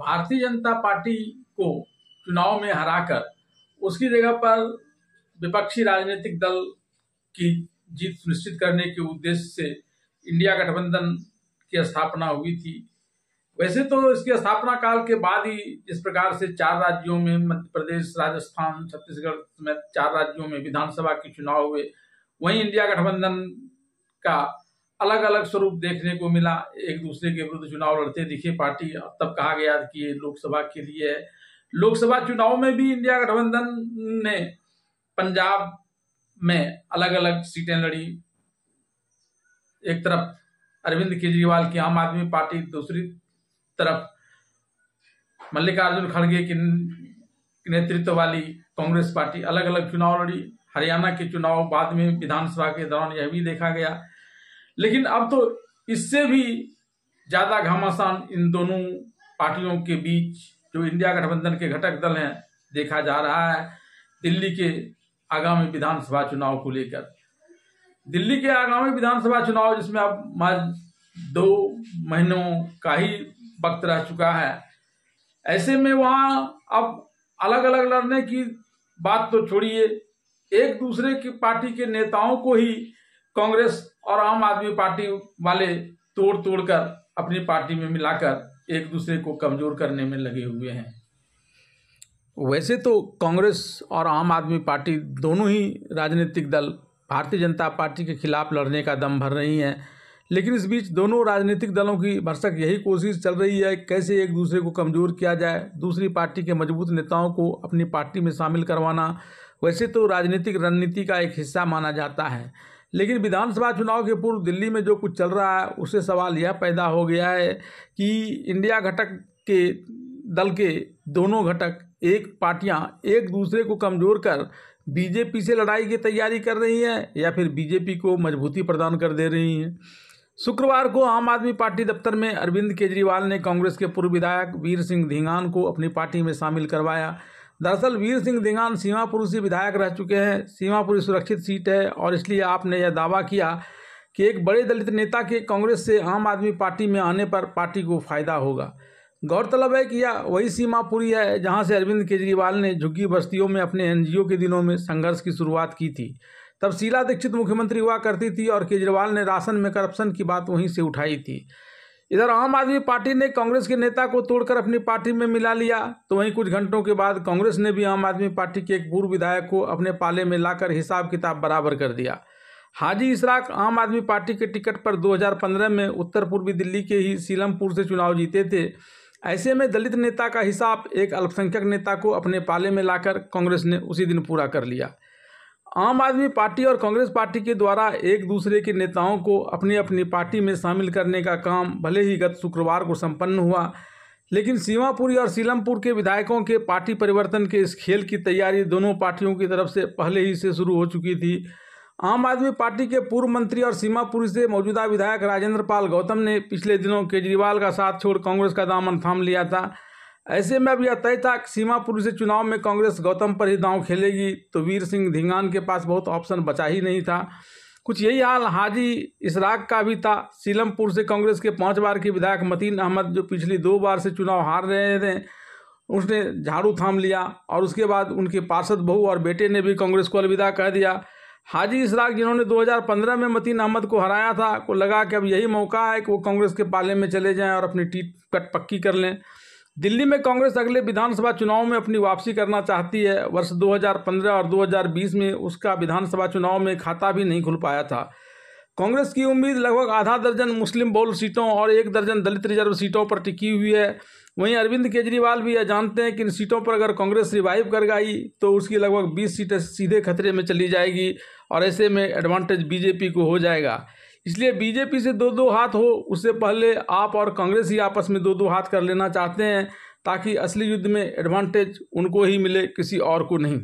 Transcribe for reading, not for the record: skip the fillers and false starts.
Bharatiya Janata party को चुनाव में हराकर उसकी जगह पर विपक्षी राजनीतिक दल की जीत सुनिश्चित करने के उद्देश्य से इंडिया गठबंधन की स्थापना हुई थी। वैसे तो इसकी स्थापना काल के बाद ही जिस प्रकार से 4 राज्यों में, मध्य प्रदेश, राजस्थान, छत्तीसगढ़ समेत 4 राज्यों में विधानसभा के चुनाव हुए, वहीं इंडिया गठबंधन का अलग अलग स्वरूप देखने को मिला। एक दूसरे के विरुद्ध चुनाव लड़ते दिखे पार्टी। तब कहा गया कि ये लोकसभा के लिए है। लोकसभा चुनाव में भी इंडिया गठबंधन ने पंजाब में अलग अलग सीटें लड़ी। एक तरफ अरविंद केजरीवाल की आम आदमी पार्टी, दूसरी तरफ मल्लिकार्जुन खड़गे के नेतृत्व वाली कांग्रेस पार्टी अलग अलग चुनाव लड़ी। हरियाणा के चुनाव बाद में विधानसभा के दौरान यह भी देखा गया। लेकिन अब तो इससे भी ज्यादा घमासान इन दोनों पार्टियों के बीच, जो इंडिया गठबंधन के घटक दल हैं, देखा जा रहा है दिल्ली के आगामी विधानसभा चुनाव को लेकर। दिल्ली के आगामी विधानसभा चुनाव जिसमें अब 2 महीनों का ही वक्त रह चुका है, ऐसे में वहां अब अलग अलग लड़ने की बात तो छोड़िए, एक दूसरे की पार्टी के नेताओं को ही कांग्रेस और आम आदमी पार्टी वाले तोड़ कर अपनी पार्टी में मिलाकर एक दूसरे को कमजोर करने में लगे हुए हैं। वैसे तो कांग्रेस और आम आदमी पार्टी दोनों ही राजनीतिक दल भारतीय जनता पार्टी के खिलाफ लड़ने का दम भर रही हैं, लेकिन इस बीच दोनों राजनीतिक दलों की भरसक यही कोशिश चल रही है कैसे एक दूसरे को कमज़ोर किया जाए, दूसरी पार्टी के मजबूत नेताओं को अपनी पार्टी में शामिल करवाना वैसे तो राजनीतिक रणनीति का एक हिस्सा माना जाता है। लेकिन विधानसभा चुनाव के पूर्व दिल्ली में जो कुछ चल रहा है उससे सवाल यह पैदा हो गया है कि इंडिया घटक के दल के दोनों घटक एक पार्टियां एक दूसरे को कमज़ोर कर बीजेपी से लड़ाई की तैयारी कर रही हैं या फिर बीजेपी को मजबूती प्रदान कर दे रही हैं। शुक्रवार को आम आदमी पार्टी दफ्तर में अरविंद केजरीवाल ने कांग्रेस के पूर्व विधायक वीर सिंह धींगान को अपनी पार्टी में शामिल करवाया। दरअसल वीर सिंह धींगान सीमापुर से विधायक रह चुके हैं। सीमापुर सुरक्षित सीट है और इसलिए आपने यह दावा किया कि एक बड़े दलित नेता के कांग्रेस से आम आदमी पार्टी में आने पर पार्टी को फायदा होगा। गौरतलब है कि यह वही सीमापुरी है जहां से अरविंद केजरीवाल ने झुग्गी बस्तियों में अपने एनजीओ के दिनों में संघर्ष की शुरुआत की थी। तब शीला दीक्षित मुख्यमंत्री हुआ करती थी और केजरीवाल ने राशन में करप्शन की बात वहीं से उठाई थी। इधर आम आदमी पार्टी ने कांग्रेस के नेता को तोड़कर अपनी पार्टी में मिला लिया, तो वहीं कुछ घंटों के बाद कांग्रेस ने भी आम आदमी पार्टी के एक पूर्व विधायक को अपने पाले में लाकर हिसाब किताब बराबर कर दिया। हाजी इसराक आम आदमी पार्टी के टिकट पर 2015 में उत्तर पूर्वी दिल्ली के ही सीलमपुर से चुनाव जीते थे। ऐसे में दलित नेता का हिसाब एक अल्पसंख्यक नेता को अपने पाले में लाकर कांग्रेस ने उसी दिन पूरा कर लिया। आम आदमी पार्टी और कांग्रेस पार्टी के द्वारा एक दूसरे के नेताओं को अपनी अपनी पार्टी में शामिल करने का काम भले ही गत शुक्रवार को संपन्न हुआ, लेकिन सीमापुरी और सीलमपुर के विधायकों के पार्टी परिवर्तन के इस खेल की तैयारी दोनों पार्टियों की तरफ से पहले ही से शुरू हो चुकी थी। आम आदमी पार्टी के पूर्व मंत्री और सीमापुरी से मौजूदा विधायक राजेंद्र पाल गौतम ने पिछले दिनों केजरीवाल का साथ छोड़ कांग्रेस का दामन थाम लिया था। ऐसे में अब यह तय था कि सीमापुरी से चुनाव में कांग्रेस गौतम पर ही दांव खेलेगी, तो वीर सिंह धींगान के पास बहुत ऑप्शन बचा ही नहीं था। कुछ यही हाल हाजी इसराक का भी था। सीलमपुर से कांग्रेस के 5 बार के विधायक मतीन अहमद, जो पिछली 2 बार से चुनाव हार रहे थे, उसने झाड़ू थाम लिया और उसके बाद उनके पार्षद बहू और बेटे ने भी कांग्रेस को अलविदा कह दिया। हाजी इसराक, जिन्होंने 2015 में मतीन अहमद को हराया था, को लगा कि अब यही मौका है कि वो कांग्रेस के पाले में चले जाएं और अपनी टिकट पक्की कर लें। दिल्ली में कांग्रेस अगले विधानसभा चुनाव में अपनी वापसी करना चाहती है। वर्ष 2015 और 2020 में उसका विधानसभा चुनाव में खाता भी नहीं खुल पाया था। कांग्रेस की उम्मीद लगभग आधा दर्जन मुस्लिम बहुल सीटों और 1 दर्जन दलित रिजर्व सीटों पर टिकी हुई है। वहीं अरविंद केजरीवाल भी यह जानते हैं कि इन सीटों पर अगर कांग्रेस रिवाइव कर गई तो उसकी लगभग 20 सीटें सीधे खतरे में चली जाएगी और ऐसे में एडवांटेज बीजेपी को हो जाएगा। इसलिए बीजेपी से 2-2 हाथ हो, उससे पहले आप और कांग्रेस ही आपस में 2-2 हाथ कर लेना चाहते हैं ताकि असली युद्ध में एडवांटेज उनको ही मिले, किसी और को नहीं।